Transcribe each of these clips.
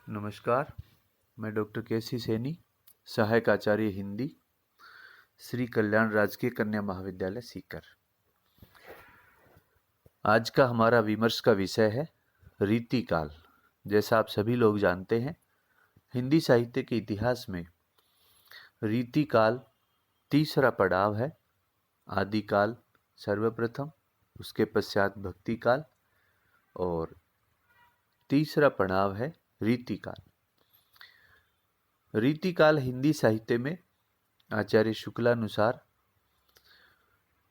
नमस्कार, मैं doctor KC. Saini, सहायक आचार्य हिंदी, श्री कल्याण राजकीय कन्या महाविद्यालय सीकर। आज का हमारा विमर्श का विषय है रीतिकाल। जैसा आप सभी लोग जानते हैं, हिंदी साहित्य के इतिहास में रीतिकाल तीसरा पड़ाव है। आदिकाल सर्वप्रथम, उसके पश्चात भक्तिकाल और तीसरा पड़ाव है रीतिकाल। रीतिकाल हिंदी साहित्य में आचार्य शुक्लानुसार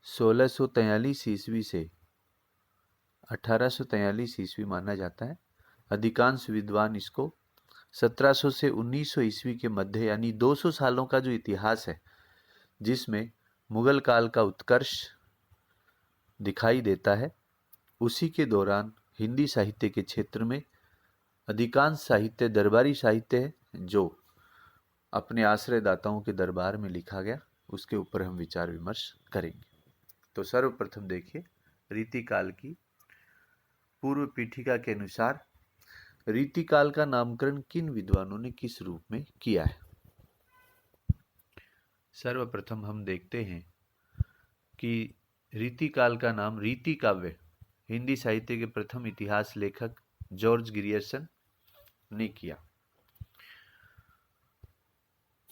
1643 ईस्वी से 1843 ईस्वी माना जाता है। अधिकांश विद्वान इसको 1700 से 1900 ईस्वी के मध्य यानी 200 सालों का जो इतिहास है, जिसमें मुगल काल का उत्कर्ष दिखाई देता है, उसी के दौरान हिंदी साहित्य के क्षेत्र में अधिकांश साहित्य दरबारी साहित्य है, जो अपने आश्रयदाताओं के दरबार में लिखा गया। उसके ऊपर हम विचार विमर्श करेंगे। तो सर्वप्रथम देखिए, रीतिकाल की पूर्व पीठिका के अनुसार रीतिकाल का नामकरण किन विद्वानों ने किस रूप में किया है। सर्वप्रथम हम देखते हैं कि रीतिकाल का नाम रीति काव्य हिंदी साहित्य के प्रथम इतिहास लेखक जॉर्ज ग्रियर्सन ने किया।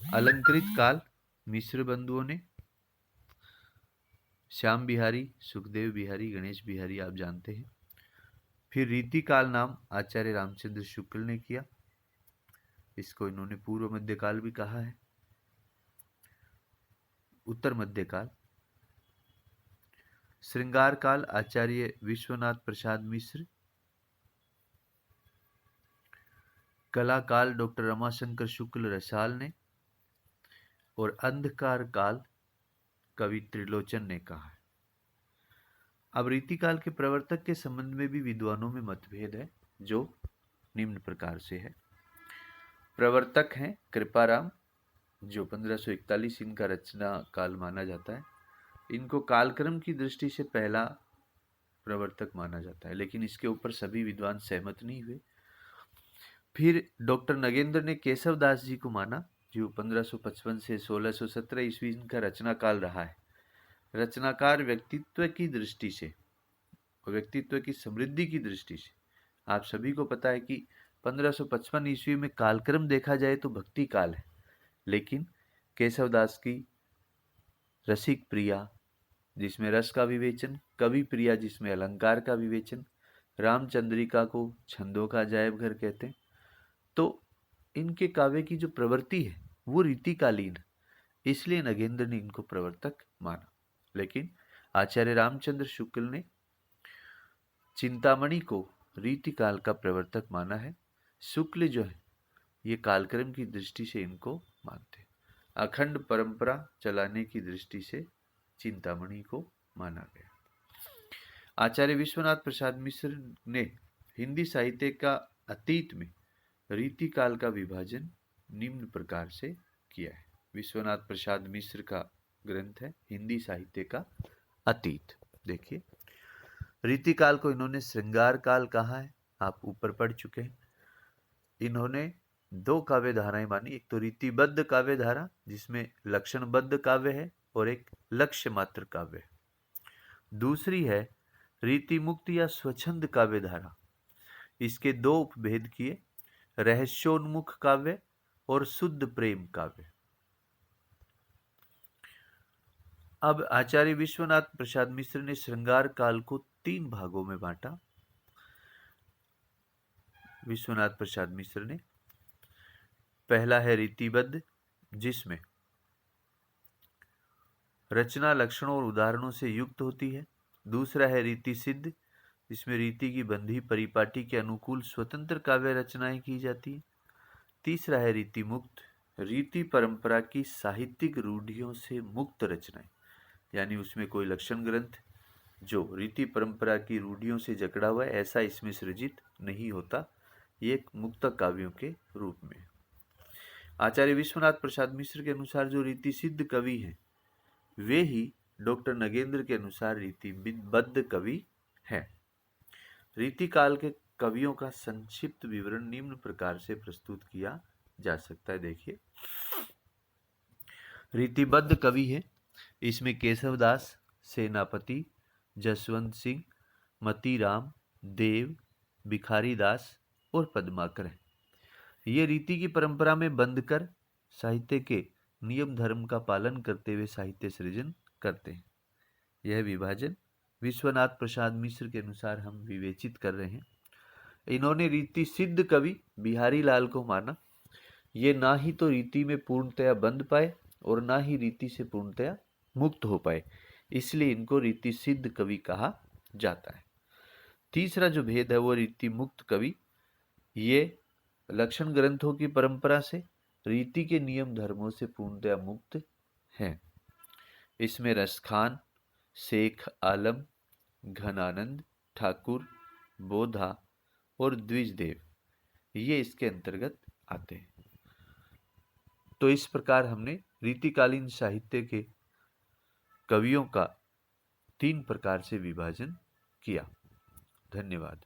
अलंकृत काल मिश्र बंधुओं ने, श्याम बिहारी, सुखदेव बिहारी, गणेश बिहारी आप जानते हैं। फिर रीतिकाल नाम आचार्य रामचंद्र शुक्ल ने किया। इसको इन्होंने पूर्व मध्यकाल भी कहा है। उत्तर मध्यकाल। श्रृंगार काल आचार्य विश्वनाथ प्रसाद मिश्र। कला काल डॉक्टर रमाशंकर शुक्ल रसाल ने। और अंधकार काल कवि त्रिलोचन ने कहा है। अब रीतिकाल के प्रवर्तक के संबंध में भी विद्वानों में मतभेद है, जो निम्न प्रकार से है। प्रवर्तक हैं कृपाराम, जो 1541 इनका रचना काल माना जाता है। इनको कालक्रम की दृष्टि से पहला प्रवर्तक माना जाता है, लेकिन इसके ऊपर सभी विद्वान सहमत नहीं हुए। फिर डॉक्टर नगेंद्र ने केशव दास जी को माना, जो 1555 से 1617 ईस्वी इनका रचना काल रहा है। रचनाकार व्यक्तित्व की दृष्टि से, व्यक्तित्व की समृद्धि की दृष्टि से, आप सभी को पता है कि 1555 ईस्वी में कालक्रम देखा जाए तो भक्ति काल है, लेकिन केशवदास की रसिक प्रिया जिसमें रस का विवेचन, कवि प्रिया जिसमें अलंकार का विवेचन, रामचंद्रिका को छंदों का अजायब घर कहते हैं, तो इनके काव्य की जो प्रवृत्ति है वो रीतिकालीन, इसलिए नगेंद्र ने इनको प्रवर्तक माना। लेकिन आचार्य रामचंद्र शुक्ल ने चिंतामणि को रीतिकाल का प्रवर्तक माना है। शुक्ल जो है ये कालक्रम की दृष्टि से इनको मानते हैं। अखंड परंपरा चलाने की दृष्टि से चिंतामणि को माना गया। आचार्य विश्वनाथ प्रसाद मिश्र ने हिंदी साहित्य का अतीत में रीतिकाल का विभाजन निम्न प्रकार से किया है। विश्वनाथ प्रसाद मिश्र का ग्रंथ है हिंदी साहित्य का अतीत। देखिए, रीतिकाल को इन्होंने श्रृंगार काल कहा है, आप ऊपर पढ़ चुके हैं। इन्होंने दो काव्य धाराएं मानी, एक तो रीतिबद्ध काव्य धारा जिसमें लक्षणबद्ध काव्य है और एक लक्ष्य मात्र काव्य है। दूसरी है रीति मुक्त या स्वच्छंद काव्य धारा। इसके दो उपभेद किए, रहस्योन्मुख काव्य और शुद्ध प्रेम काव्य। अब आचार्य विश्वनाथ प्रसाद मिश्र ने श्रृंगार काल को 3 भागों में बांटा। विश्वनाथ प्रसाद मिश्र ने पहला है रीतिबद्ध, जिसमें रचना लक्षणों और उदाहरणों से युक्त होती है। दूसरा है रीति सिद्ध, जिसमें रीति की बंधी परिपाटी के अनुकूल स्वतंत्र काव्य रचनाएं की जाती है। तीसरा है रीति मुक्त, रीति परंपरा की साहित्यिक रूढ़ियों से मुक्त रचनाएं, यानी उसमें कोई लक्षण ग्रंथ जो रीति परंपरा की रूढ़ियों से जकड़ा हुआ है, ऐसा इसमें सृजित नहीं होता। ये एक मुक्त काव्यों के रूप में। आचार्य विश्वनाथ प्रसाद मिश्र के अनुसार जो रीति सिद्ध कवि हैं, वे ही डॉक्टर नगेंद्र के अनुसार रीतिबद्ध कवि हैं। रीतिकाल के कवियों का संक्षिप्त विवरण निम्न प्रकार से प्रस्तुत किया जा सकता है। देखिए, रीतिबद्ध कवि है, इसमें केशवदास, सेनापति, जसवंत सिंह, मतीराम, देव, भिखारी दास और पद्माकर हैं। ये रीति की परंपरा में बंधकर साहित्य के नियम धर्म का पालन करते हुए साहित्य सृजन करते हैं। यह विभाजन विश्वनाथ प्रसाद मिश्र के अनुसार हम विवेचित कर रहे हैं। इन्होंने रीति सिद्ध कवि बिहारी लाल को माना। ये ना ही तो रीति में पूर्णतया बंध पाए और ना ही रीति से पूर्णतया मुक्त हो पाए, इसलिए इनको रीति सिद्ध कवि कहा जाता है। तीसरा जो भेद है वो रीति मुक्त कवि। ये लक्षण ग्रंथों की परंपरा से रीति के नियम धर्मों से पूर्णतया मुक्त हैं। इसमें रसखान, शेख आलम, घनानंद ठाकुर, बोधा और द्विजदेव ये इसके अंतर्गत आते हैं। तो इस प्रकार हमने रीतिकालीन साहित्य के कवियों का 3 प्रकार से विभाजन किया। धन्यवाद।